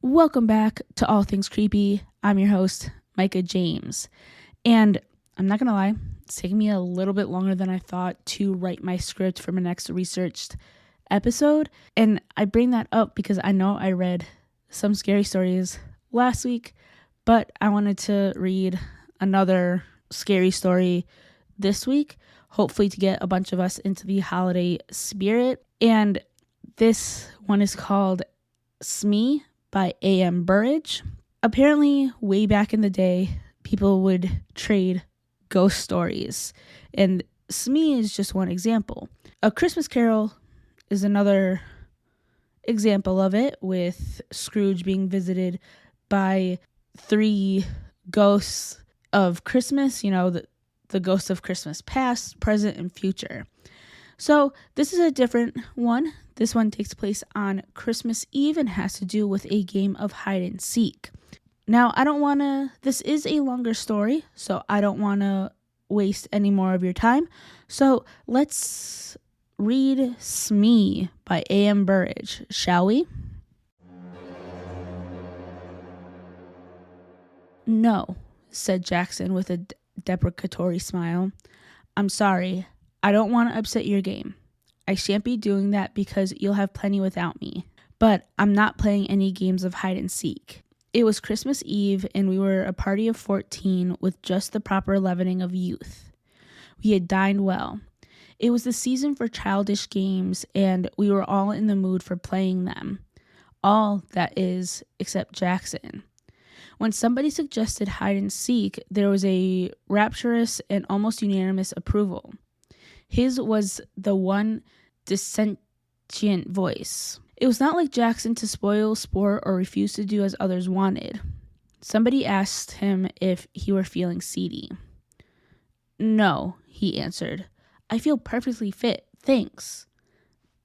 Welcome back to All Things Creepy. I'm your host, Micah James. And I'm not going to lie, it's taking me a little bit longer than I thought to write my script for my next researched episode. And I bring that up because I know I read some scary stories last week, but I wanted to read another scary story this week, hopefully to get a bunch of us into the holiday spirit. And this one is called Smee by A.M. Burridge. Apparently, way back in the day, people would trade ghost stories, and Smee is just one example. A Christmas Carol is another example of it, with Scrooge being visited by three ghosts of Christmas, the ghosts of Christmas past, present, and future. So this is a different one. This one takes place on Christmas Eve and has to do with a game of hide and seek. Now, this is a longer story, so I don't want to waste any more of your time. So let's read Smee by A.M. Burridge, shall we? No, said Jackson with a deprecatory smile. I'm sorry. I don't want to upset your game. I shan't be doing that because you'll have plenty without me. But I'm not playing any games of hide and seek. It was Christmas Eve and we were a party of 14 with just the proper leavening of youth. We had dined well. It was the season for childish games and we were all in the mood for playing them. All, that is, except Jackson. When somebody suggested hide and seek, there was a rapturous and almost unanimous approval. His was the one dissentient voice. It was not like Jackson to spoil sport or refuse to do as others wanted. Somebody asked him if he were feeling seedy. No, he answered. I feel perfectly fit, thanks.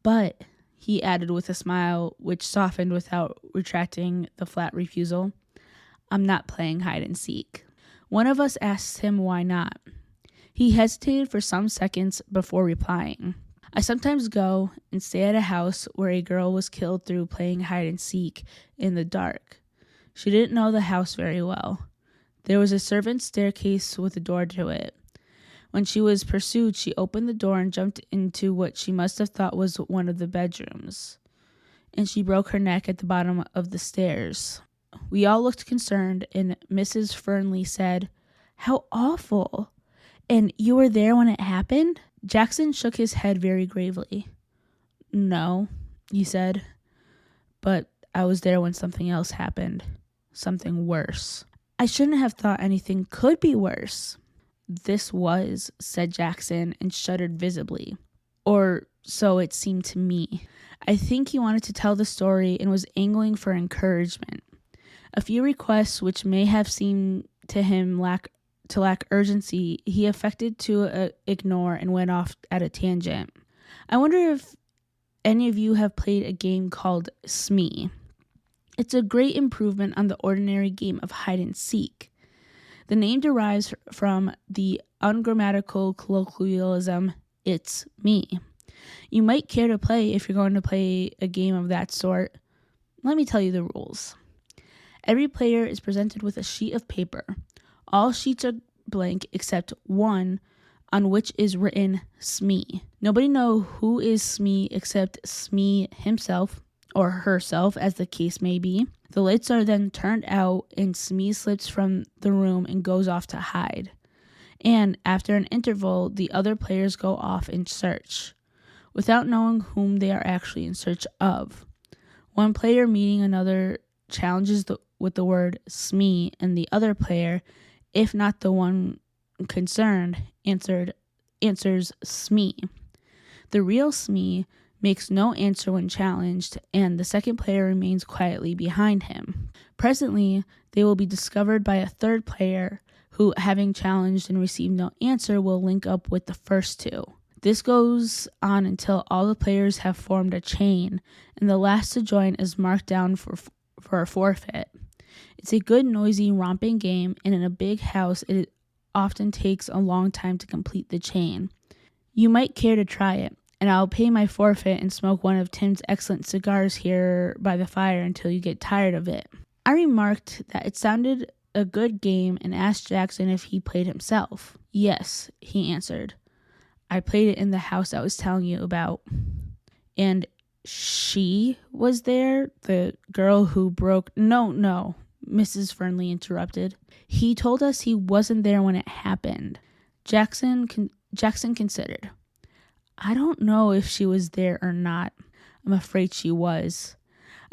But, he added with a smile which softened without retracting the flat refusal, I'm not playing hide and seek. One of us asked him why not. He hesitated for some seconds before replying. I sometimes go and stay at a house where a girl was killed through playing hide and seek in the dark. She didn't know the house very well. There was a servant's staircase with a door to it. When she was pursued, she opened the door and jumped into what she must have thought was one of the bedrooms. And she broke her neck at the bottom of the stairs. We all looked concerned, and Mrs. Fernley said, How awful! And you were there when it happened? Jackson shook his head very gravely. No, he said, but I was there when something else happened. Something worse. I shouldn't have thought anything could be worse. This was, said Jackson, and shuddered visibly. Or so it seemed to me. I think he wanted to tell the story and was angling for encouragement. A few requests which may have seemed to him lack urgency, he affected to ignore and went off at a tangent. I wonder if any of you have played a game called Smee. It's a great improvement on the ordinary game of hide and seek. The name derives from the ungrammatical colloquialism, it's me. You might care to play if you're going to play a game of that sort. Let me tell you the rules. Every player is presented with a sheet of paper. All sheets are blank except one on which is written Smee. Nobody knows who is Smee except Smee himself or herself, as the case may be. The lights are then turned out and Smee slips from the room and goes off to hide. And after an interval, the other players go off in search, without knowing whom they are actually in search of. One player meeting another challenges with the word Smee, and the other player, if not the one concerned, answers Smee. The real Smee makes no answer when challenged, and the second player remains quietly behind him. Presently, they will be discovered by a third player who, having challenged and received no answer, will link up with the first two. This goes on until all the players have formed a chain, and the last to join is marked down for a forfeit. It's a good, noisy, romping game, and in a big house, it often takes a long time to complete the chain. You might care to try it. and I'll pay my forfeit and smoke one of Tim's excellent cigars here by the fire until you get tired of it. I remarked that it sounded a good game and asked Jackson if he played himself. Yes, he answered. I played it in the house I was telling you about. And she was there? The girl who broke... No, Mrs. Fernley interrupted. He told us he wasn't there when it happened. Jackson considered. I don't know if she was there or not. I'm afraid she was.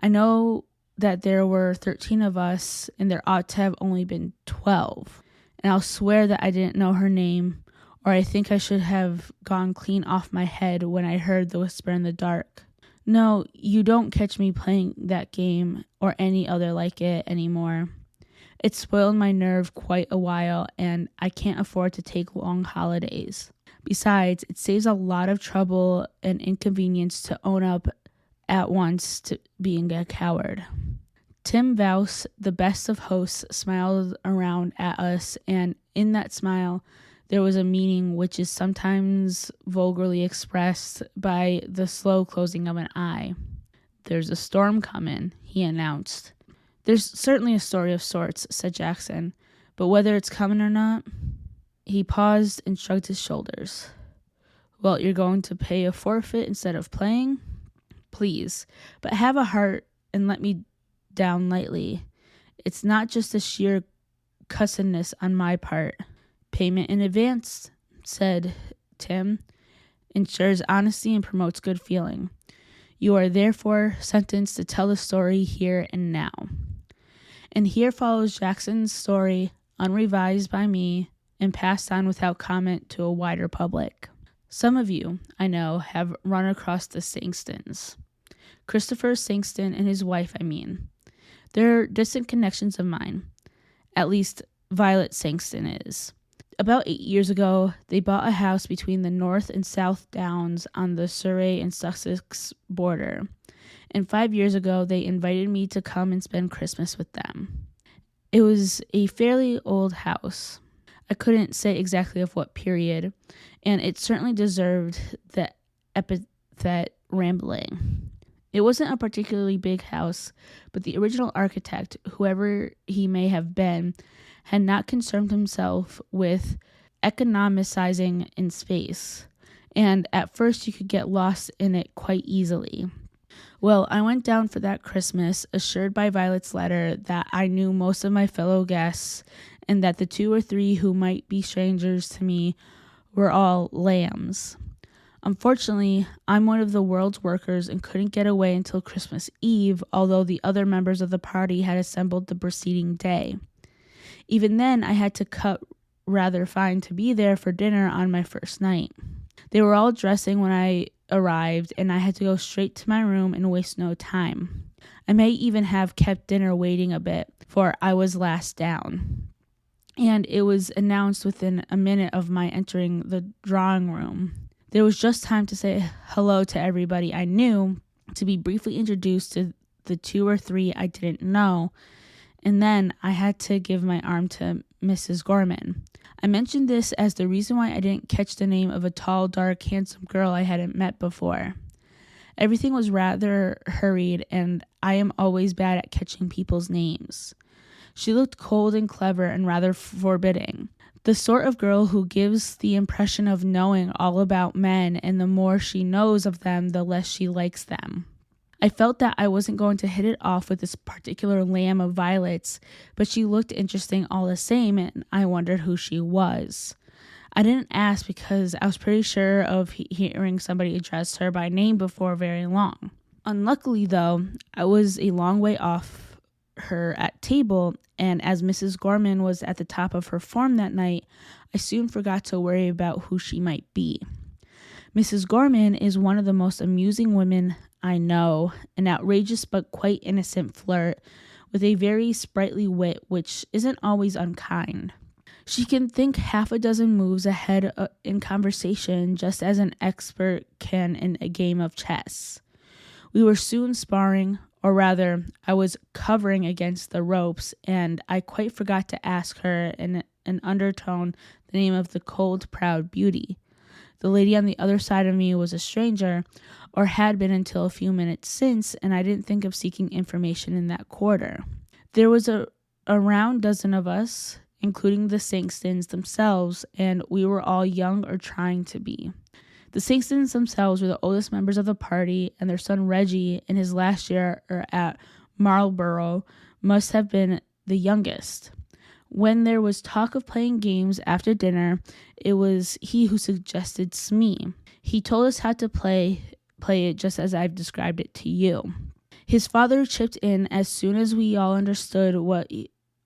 I know that there were 13 of us, and there ought to have only been 12. And I'll swear that I didn't know her name, or I think I should have gone clean off my head when I heard the whisper in the dark. No, you don't catch me playing that game or any other like it anymore. It spoiled my nerve quite a while, and I can't afford to take long holidays. Besides, it saves a lot of trouble and inconvenience to own up at once to being a coward. Tim Vouse, the best of hosts, smiled around at us, and in that smile there was a meaning which is sometimes vulgarly expressed by the slow closing of an eye. There's a storm coming, he announced. There's certainly a story of sorts, said Jackson, but whether it's coming or not... He paused and shrugged his shoulders. Well, you're going to pay a forfeit instead of playing? Please, but have a heart and let me down lightly. It's not just the sheer cussedness on my part. Payment in advance, said Tim, ensures honesty and promotes good feeling. You are therefore sentenced to tell the story here and now. And here follows Jackson's story, unrevised by me, and passed on without comment to a wider public. Some of you, I know, have run across the Sangstons. Christopher Sangston and his wife, I mean. They're distant connections of mine. At least, Violet Sangston is. About 8 years ago, they bought a house between the North and South Downs on the Surrey and Sussex border. And 5 years ago, they invited me to come and spend Christmas with them. It was a fairly old house. I couldn't say exactly of what period, and it certainly deserved the epithet rambling. It wasn't a particularly big house, but the original architect, whoever he may have been, had not concerned himself with economizing in space, and at first you could get lost in it quite easily. Well, I went down for that Christmas, assured by Violet's letter that I knew most of my fellow guests, and that the 2 or 3 who might be strangers to me were all lambs. Unfortunately, I'm one of the world's workers and couldn't get away until Christmas Eve, although the other members of the party had assembled the preceding day. Even then, I had to cut rather fine to be there for dinner on my first night. They were all dressing when I arrived, and I had to go straight to my room and waste no time. I may even have kept dinner waiting a bit, for I was last down. And it was announced within a minute of my entering the drawing room. There was just time to say hello to everybody I knew, to be briefly introduced to the 2 or 3 I didn't know, and then I had to give my arm to Mrs. Gorman. I mentioned this as the reason why I didn't catch the name of a tall, dark, handsome girl I hadn't met before. Everything was rather hurried, and I am always bad at catching people's names. She looked cold and clever and rather forbidding. The sort of girl who gives the impression of knowing all about men, and the more she knows of them, the less she likes them. I felt that I wasn't going to hit it off with this particular lamb of Violet's, but she looked interesting all the same, and I wondered who she was. I didn't ask because I was pretty sure of hearing somebody address her by name before very long. Unluckily, though, I was a long way off her at table, and as Mrs. Gorman was at the top of her form that night, I soon forgot to worry about who she might be. Mrs. Gorman is one of the most amusing women I know, an outrageous but quite innocent flirt, with a very sprightly wit which isn't always unkind. She can think half a dozen moves ahead in conversation, just as an expert can in a game of chess. We were soon sparring, or rather, I was covering against the ropes, and I quite forgot to ask her in an undertone the name of the cold, proud beauty. The lady on the other side of me was a stranger, or had been until a few minutes since, and I didn't think of seeking information in that quarter. There was a round dozen of us, including the Sangstons themselves, and we were all young or trying to be. The Sangstons themselves were the oldest members of the party, and their son Reggie, in his last year at Marlborough, must have been the youngest. When there was talk of playing games after dinner, it was he who suggested Smee. He told us how to play it just as I've described it to you. His father chipped in as soon as we all understood what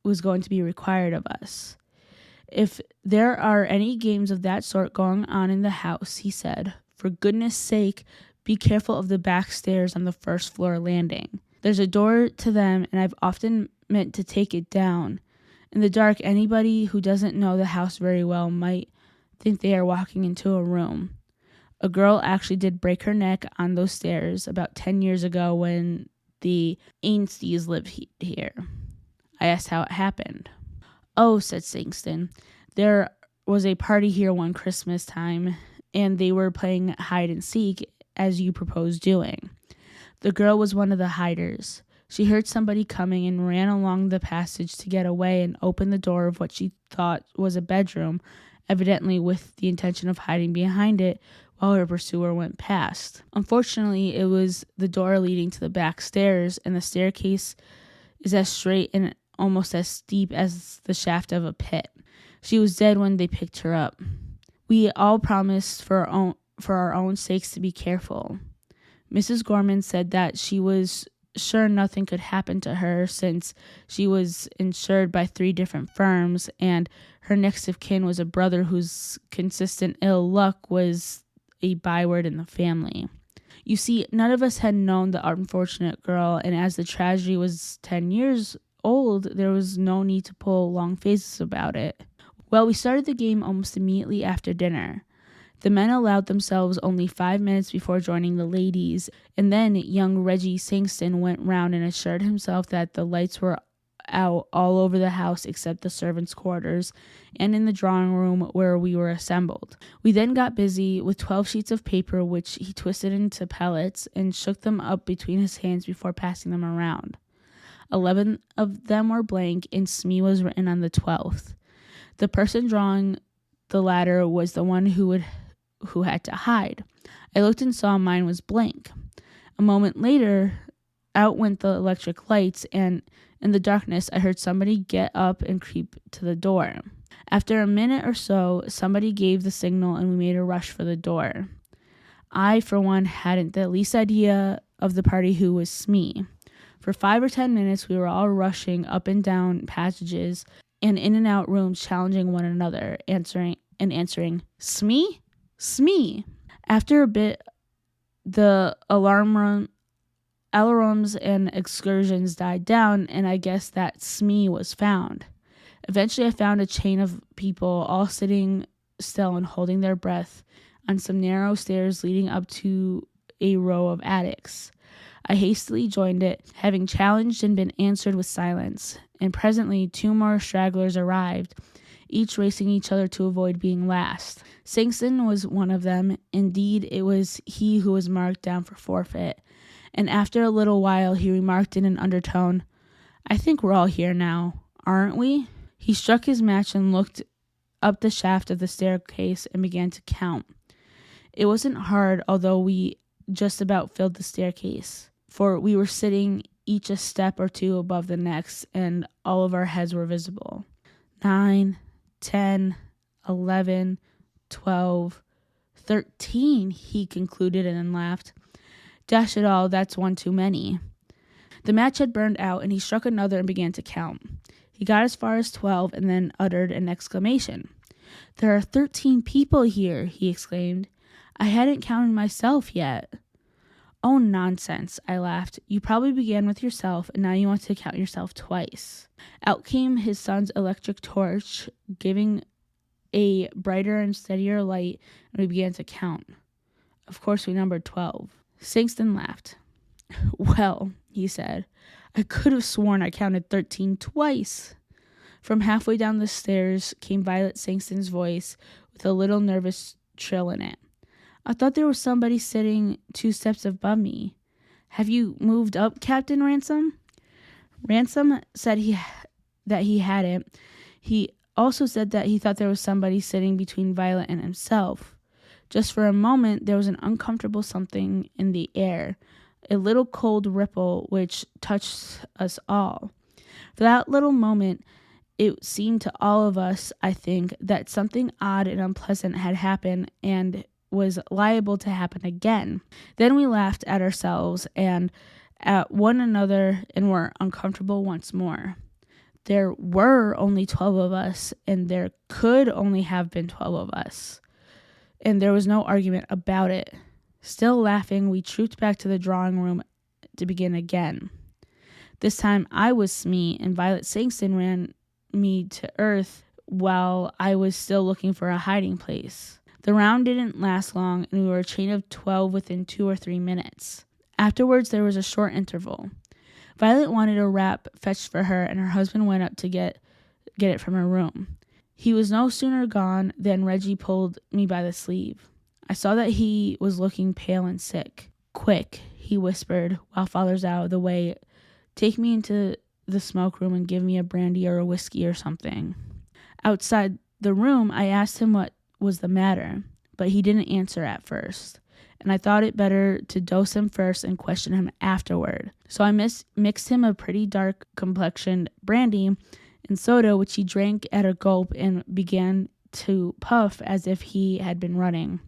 was going to be required of us. If there are any games of that sort going on in the house, he said, for goodness sake, be careful of the back stairs on the first floor landing. There's a door to them, and I've often meant to take it down. In the dark, anybody who doesn't know the house very well might think they are walking into a room. A girl actually did break her neck on those stairs about 10 years ago when the Ainsteys lived here. I asked how it happened. Oh, said Sangston, there was a party here one Christmas time, and they were playing hide and seek, as you proposed doing. The girl was one of the hiders. She heard somebody coming and ran along the passage to get away and opened the door of what she thought was a bedroom, evidently with the intention of hiding behind it while her pursuer went past. Unfortunately, it was the door leading to the back stairs, and the staircase is as straight and almost as steep as the shaft of a pit. She was dead when they picked her up. We all promised for our own sakes to be careful. Mrs. Gorman said that she was sure nothing could happen to her since she was insured by 3 different firms, and her next of kin was a brother whose consistent ill luck was a byword in the family. You see, none of us had known the unfortunate girl, and as the tragedy was 10 years old, there was no need to pull long faces about it. Well, we started the game almost immediately after dinner. The men allowed themselves only 5 minutes before joining the ladies, and then young Reggie Sangston went round and assured himself that the lights were out all over the house except the servants' quarters and in the drawing room where we were assembled. We then got busy with 12 sheets of paper, which he twisted into pellets and shook them up between his hands before passing them around. 11 of them were blank, and Smee was written on the 12th. The person drawing the latter was the one who had to hide. I looked and saw mine was blank. A moment later, out went the electric lights, and in the darkness, I heard somebody get up and creep to the door. After a minute or so, somebody gave the signal, and we made a rush for the door. I, for one, hadn't the least idea of the party who was Smee. For 5 or 10 minutes, we were all rushing up and down passages and in and out rooms, challenging one another, answering, Smee? Smee! After a bit, the alarums and excursions died down, and I guessed that Smee was found. Eventually, I found a chain of people all sitting still and holding their breath on some narrow stairs leading up to a row of attics. I hastily joined it, having challenged and been answered with silence, and presently 2 more stragglers arrived, each racing each other to avoid being last. Sangston was one of them. Indeed, it was he who was marked down for forfeit, and after a little while he remarked in an undertone, I think we're all here now, aren't we? He struck his match and looked up the shaft of the staircase and began to count. It wasn't hard, although we just about filled the staircase, for we were sitting each a step or 2 above the next, and all of our heads were visible. 9, 10, 11, 12, 13, he concluded and then laughed. Dash it all, that's one too many. The match had burned out, and he struck another and began to count. He got as far as 12 and then uttered an exclamation. There are 13 people here, he exclaimed. I hadn't counted myself yet. Oh, nonsense, I laughed. You probably began with yourself, and now you want to count yourself twice. Out came his son's electric torch, giving a brighter and steadier light, and we began to count. Of course, we numbered 12. Sangston laughed. Well, he said, I could have sworn I counted 13 twice. From halfway down the stairs came Violet Sangston's voice with a little nervous trill in it. I thought there was somebody sitting 2 steps above me. Have you moved up, Captain Ransom? Ransom said that he hadn't. He also said that he thought there was somebody sitting between Violet and himself. Just for a moment, there was an uncomfortable something in the air, a little cold ripple which touched us all. For that little moment, it seemed to all of us, I think, that something odd and unpleasant had happened and was liable to happen again. Then we laughed at ourselves and at one another and were uncomfortable once more. There were only 12 of us, and there could only have been 12 of us. And there was no argument about it. Still laughing, we trooped back to the drawing room to begin again. This time I was Smee, and Violet Sangston ran me to earth while I was still looking for a hiding place. The round didn't last long, and we were a chain of 12 within 2 or 3 minutes. Afterwards, there was a short interval. Violet wanted a wrap fetched for her, and her husband went up to get it from her room. He was no sooner gone than Reggie pulled me by the sleeve. I saw that he was looking pale and sick. "Quick," he whispered while father's out of the way. "Take me into the smoke room and give me a brandy or a whiskey or something." Outside the room, I asked him what was the matter, but he didn't answer at first, and I thought it better to dose him first and question him afterward. So I mixed him a pretty dark complexioned brandy and soda, which he drank at a gulp and began to puff as if he had been running.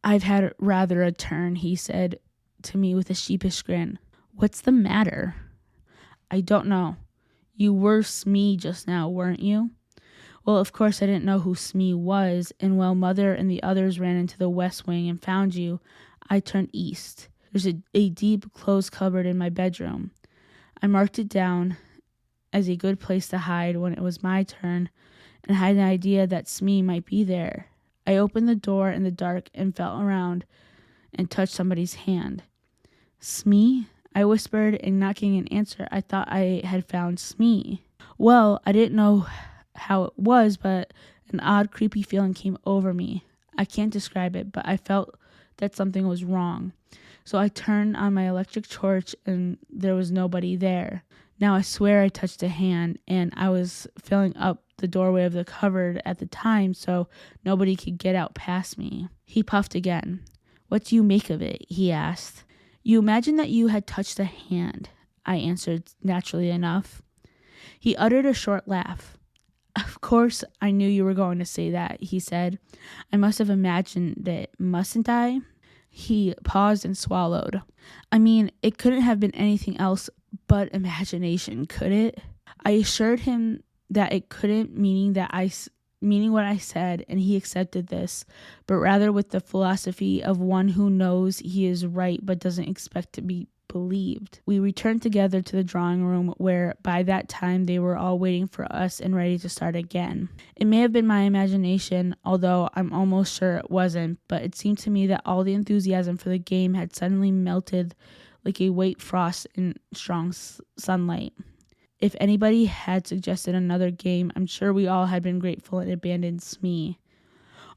"I've had rather a turn," he said to me with a sheepish grin. "What's the matter?" "I don't know. You were Smee just now, weren't you?" Well, of course I didn't know who Smee was, and while Mother and the others ran into the West Wing and found you, I turned east. There's a deep clothes cupboard in my bedroom. I marked it down as a good place to hide when it was my turn, and had an idea that Smee might be there. I opened the door in the dark and felt around and touched somebody's hand. "Smee?" I whispered, and not getting an answer, I thought I had found Smee. Well, I didn't know how it was, but an odd, creepy feeling came over me. I can't describe it, but I felt that something was wrong. So I turned on my electric torch, and there was nobody there. Now I swear I touched a hand, and I was filling up the doorway of the cupboard at the time so nobody could get out past me. He puffed again. "What do you make of it?" he asked. "You imagine that you had touched a hand," I answered naturally enough. He uttered a short laugh. "Of course I knew you were going to say that," he said. "I must have imagined it, mustn't I?" He paused and swallowed. "I mean, it couldn't have been anything else but imagination, could it?" I assured him that it couldn't, meaning what I said, and he accepted this, but rather with the philosophy of one who knows he is right but doesn't expect to be believed. We returned together to the drawing room, where by that time they were all waiting for us and ready to start again. It may have been my imagination, although I'm almost sure it wasn't, but it seemed to me that all the enthusiasm for the game had suddenly melted like a white frost in strong sunlight. If anybody had suggested another game, I'm sure we all had been grateful and abandoned Smee.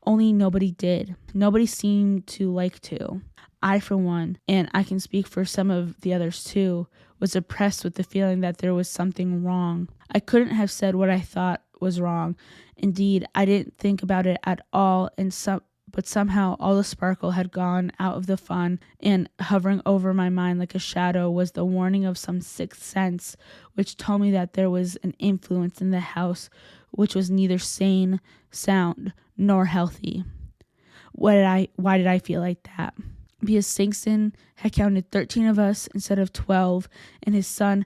Only nobody did. Nobody seemed to like to. I, for one, and I can speak for some of the others too, was oppressed with the feeling that there was something wrong. I couldn't have said what I thought was wrong. Indeed, I didn't think about it at all, but somehow all the sparkle had gone out of the fun, and hovering over my mind like a shadow was the warning of some sixth sense, which told me that there was an influence in the house which was neither sane, sound, nor healthy. Why did I feel like that? Because Sangston had counted 13 of us instead of 12, and his son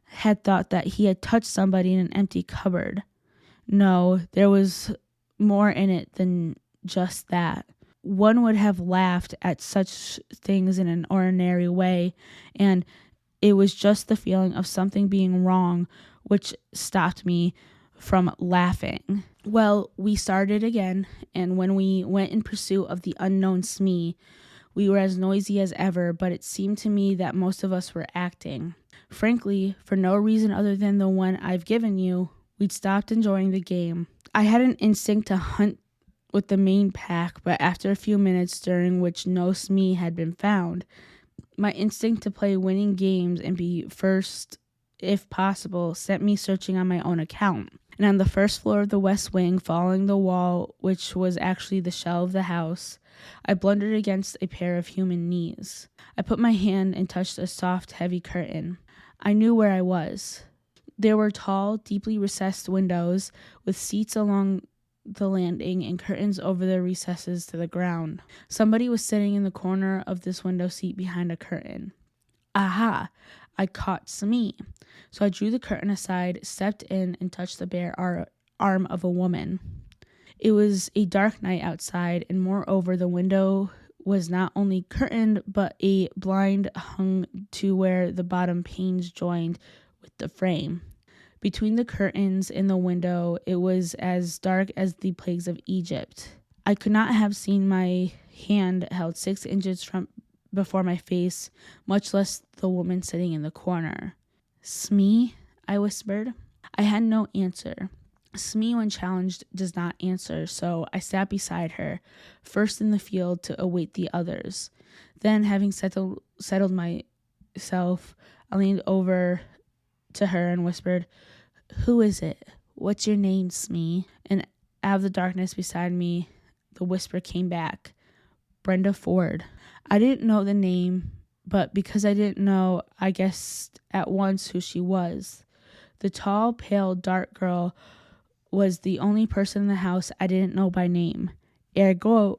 had thought that he had touched somebody in an empty cupboard. No, there was more in it than just that. One would have laughed at such things in an ordinary way, and it was just the feeling of something being wrong which stopped me from laughing. Well, we started again, and when we went in pursuit of the unknown Smee, we were as noisy as ever, but it seemed to me that most of us were acting. Frankly, for no reason other than the one I've given you, we'd stopped enjoying the game. I had an instinct to hunt with the main pack, but after a few minutes during which no Smee had been found, my instinct to play winning games and be first, if possible, sent me searching on my own account. And on the first floor of the west wing, following the wall, which was actually the shell of the house, I blundered against a pair of human knees. I put my hand and touched a soft, heavy curtain. I knew where I was. There were tall, deeply recessed windows with seats along the landing and curtains over the recesses to the ground. Somebody was sitting in the corner of this window seat behind a curtain. Aha! I caught Smee. So I drew the curtain aside, stepped in, and touched the bare arm of a woman. It was a dark night outside, and moreover, the window was not only curtained, but a blind hung to where the bottom panes joined with the frame. Between the curtains and the window, it was as dark as the plagues of Egypt. I could not have seen my hand held 6 inches from before my face, much less the woman sitting in the corner. Smee, I whispered. I had no answer. Smee, when challenged, does not answer, so I sat beside her, first in the field to await the others. Then, having settled myself, I leaned over to her and whispered, "Who is it? What's your name, Smee?" And out of the darkness beside me, the whisper came back, "Brenda Ford." I didn't know the name, but because I didn't know, I guessed at once who she was. The tall, pale, dark girl was the only person in the house I didn't know by name. Ergo,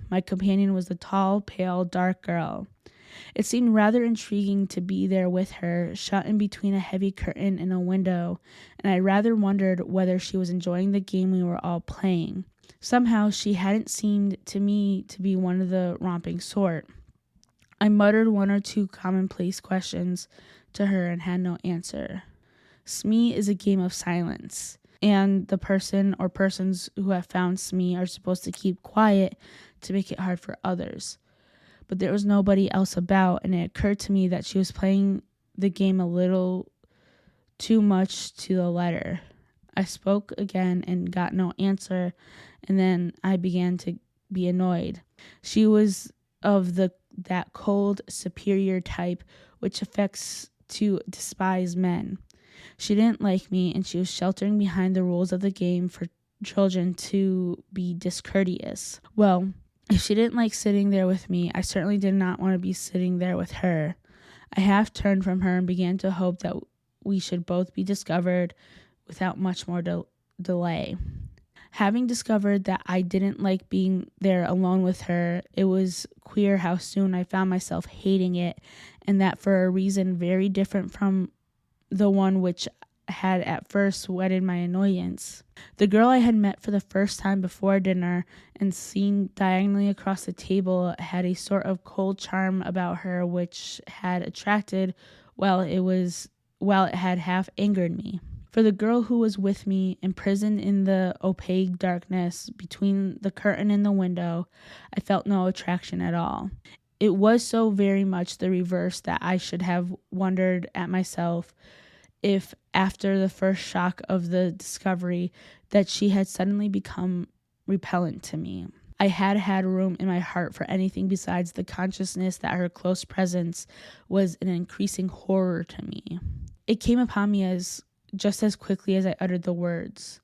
my companion was the tall, pale, dark girl. It seemed rather intriguing to be there with her, shut in between a heavy curtain and a window, and I rather wondered whether she was enjoying the game we were all playing. Somehow she hadn't seemed to me to be one of the romping sort. I muttered one or two commonplace questions to her and had no answer. Smee is a game of silence, and the person or persons who have found Smee are supposed to keep quiet to make it hard for others. But there was nobody else about, and it occurred to me that she was playing the game a little too much to the letter. I spoke again and got no answer, and then I began to be annoyed. She was of that cold, superior type which affects to despise men. She didn't like me, and she was sheltering behind the rules of the game for children to be discourteous. Well, if she didn't like sitting there with me, I certainly did not want to be sitting there with her. I half turned from her and began to hope that we should both be discovered without much more delay. Having discovered that I didn't like being there alone with her, it was queer how soon I found myself hating it, and that for a reason very different from the one which had at first whetted my annoyance. The girl I had met for the first time before dinner and seen diagonally across the table had a sort of cold charm about her which had attracted while it had half angered me. For the girl who was with me, imprisoned in the opaque darkness between the curtain and the window, I felt no attraction at all. It was so very much the reverse that I should have wondered at myself if, after the first shock of the discovery, that she had suddenly become repellent to me. I had room in my heart for anything besides the consciousness that her close presence was an increasing horror to me. It came upon me just as quickly as I uttered the words.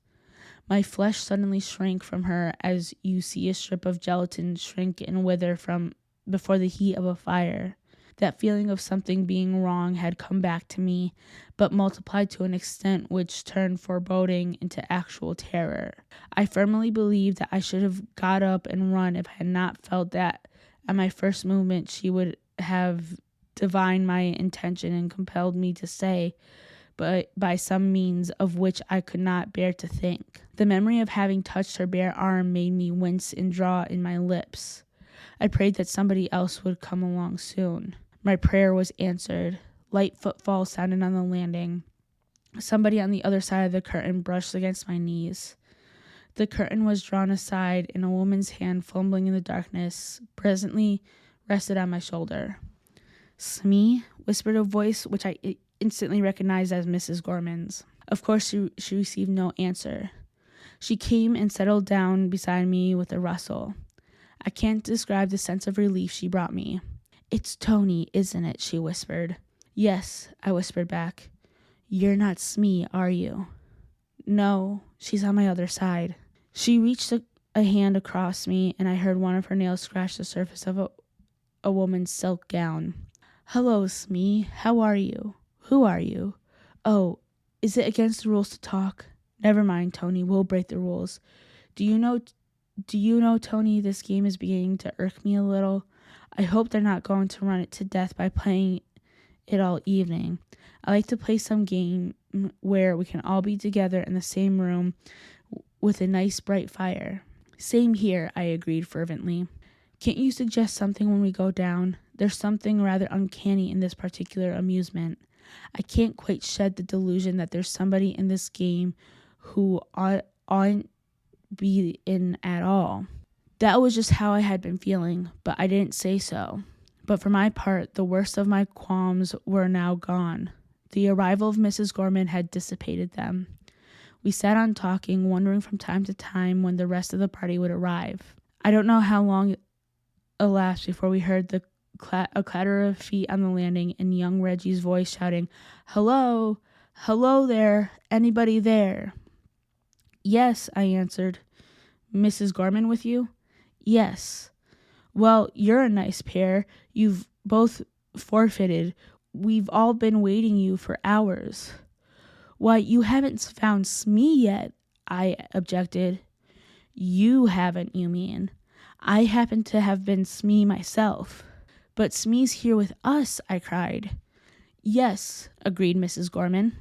My flesh suddenly shrank from her as you see a strip of gelatin shrink and wither from before the heat of a fire. That feeling of something being wrong had come back to me, but multiplied to an extent which turned foreboding into actual terror. I firmly believed that I should have got up and run if I had not felt that at my first movement she would have divined my intention and compelled me to stay, but by some means of which I could not bear to think. The memory of having touched her bare arm made me wince and draw in my lips. I prayed that somebody else would come along soon. My prayer was answered. Light footfalls sounded on the landing. Somebody on the other side of the curtain brushed against my knees. The curtain was drawn aside, and a woman's hand, fumbling in the darkness, presently rested on my shoulder. "Smee?" whispered a voice which I instantly recognized as Mrs. Gorman's. Of course, she received no answer. She came and settled down beside me with a rustle. I can't describe the sense of relief she brought me. "It's Tony, isn't it?" she whispered. "Yes," I whispered back. "You're not Smee, are you?" "No, she's on my other side." She reached a hand across me, and I heard one of her nails scratch the surface of a woman's silk gown. "Hello, Smee. How are you? Who are you? Oh, is it against the rules to talk? Never mind, Tony. We'll break the rules. Do you know, Tony, this game is beginning to irk me a little. I hope they're not going to run it to death by playing it all evening. I like to play some game where we can all be together in the same room with a nice bright fire." "Same here," I agreed fervently. "Can't you suggest something when we go down? There's something rather uncanny in this particular amusement. I can't quite shed the delusion that there's somebody in this game who oughtn't be in at all." That was just how I had been feeling, but I didn't say so. But for my part, the worst of my qualms were now gone. The arrival of Mrs. Gorman had dissipated them. We sat on talking, wondering from time to time when the rest of the party would arrive. I don't know how long it elapsed before we heard a clatter of feet on the landing and young Reggie's voice shouting, "Hello! Hello there! Anybody there?" "Yes," I answered. "Mrs. Gorman with you?" "Yes." "Well, you're a nice pair. You've both forfeited. We've all been waiting you for hours." "Why, you haven't found Smee yet," I objected. "You haven't, you mean. I happen to have been Smee myself." "But Smee's here with us," I cried. "Yes," agreed Mrs. Gorman.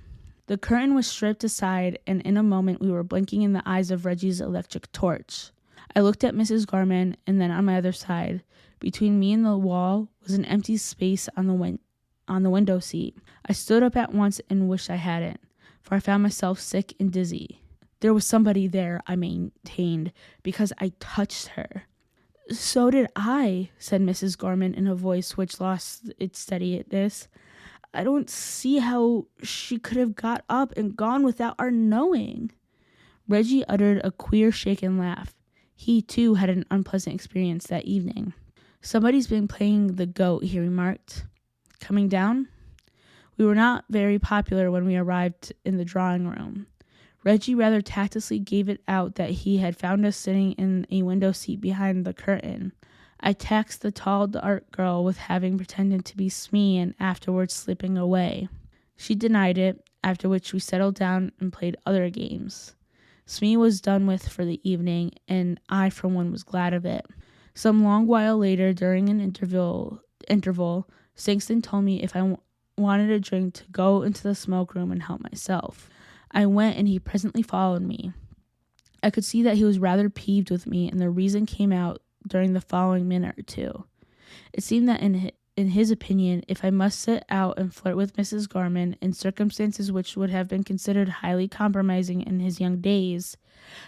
The curtain was stripped aside, and in a moment we were blinking in the eyes of Reggie's electric torch. I looked at Mrs. Gorman, and then on my other side, between me and the wall, was an empty space on the window seat. I stood up at once and wished I hadn't, for I found myself sick and dizzy. There was somebody there, I maintained, because I touched her. "So did I," said Mrs. Gorman in a voice which lost its steadiness. "I don't see how she could have got up and gone without our knowing." Reggie uttered a queer shaken laugh. He, too, had an unpleasant experience that evening. "Somebody's been playing the goat," he remarked. "Coming down?" We were not very popular when we arrived in the drawing room. Reggie rather tactlessly gave it out that he had found us sitting in a window seat behind the curtain. I taxed the tall, dark girl with having pretended to be Smee and afterwards slipping away. She denied it, after which we settled down and played other games. Smee was done with for the evening, and I, for one, was glad of it. Some long while later, during an interval, Singston told me if I wanted a drink to go into the smoke room and help myself. I went, and he presently followed me. I could see that he was rather peeved with me, and the reason came out during the following minute or two. It seemed that in his opinion, if I must sit out and flirt with Mrs. Gorman in circumstances which would have been considered highly compromising in his young days,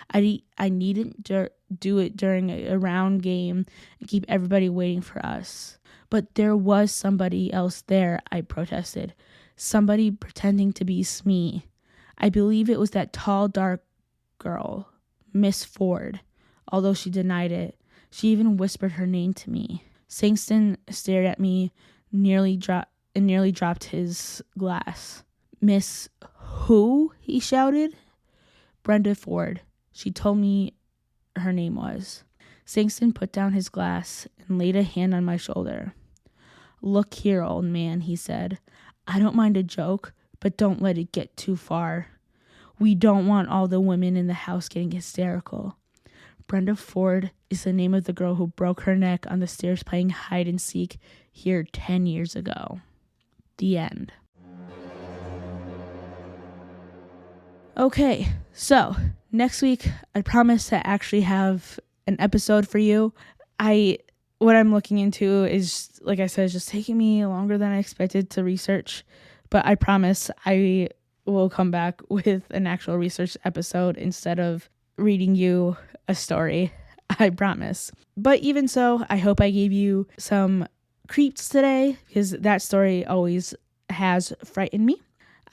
I needn't do it during a round game and keep everybody waiting for us. But there was somebody else there, I protested. Somebody pretending to be Smee. I believe it was that tall, dark girl, Miss Ford, although she denied it. She even whispered her name to me. Singston stared at me, nearly dropped his glass. "Miss who?" he shouted. "Brenda Ford. She told me her name was." Singston put down his glass and laid a hand on my shoulder. "Look here, old man," he said. "I don't mind a joke, but don't let it get too far. We don't want all the women in the house getting hysterical. Brenda Ford is the name of the girl who broke her neck on the stairs playing hide and seek here 10 years ago." The end. Okay, so next week I promise to actually have an episode for you. What I'm looking into is, like I said, just taking me longer than I expected to research, but I promise I will come back with an actual research episode instead of reading you a story. I promise. But even so, I hope I gave you some creeps today, because that story always has frightened me.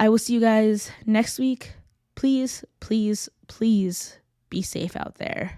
I will see you guys next week. Please, please, please be safe out there.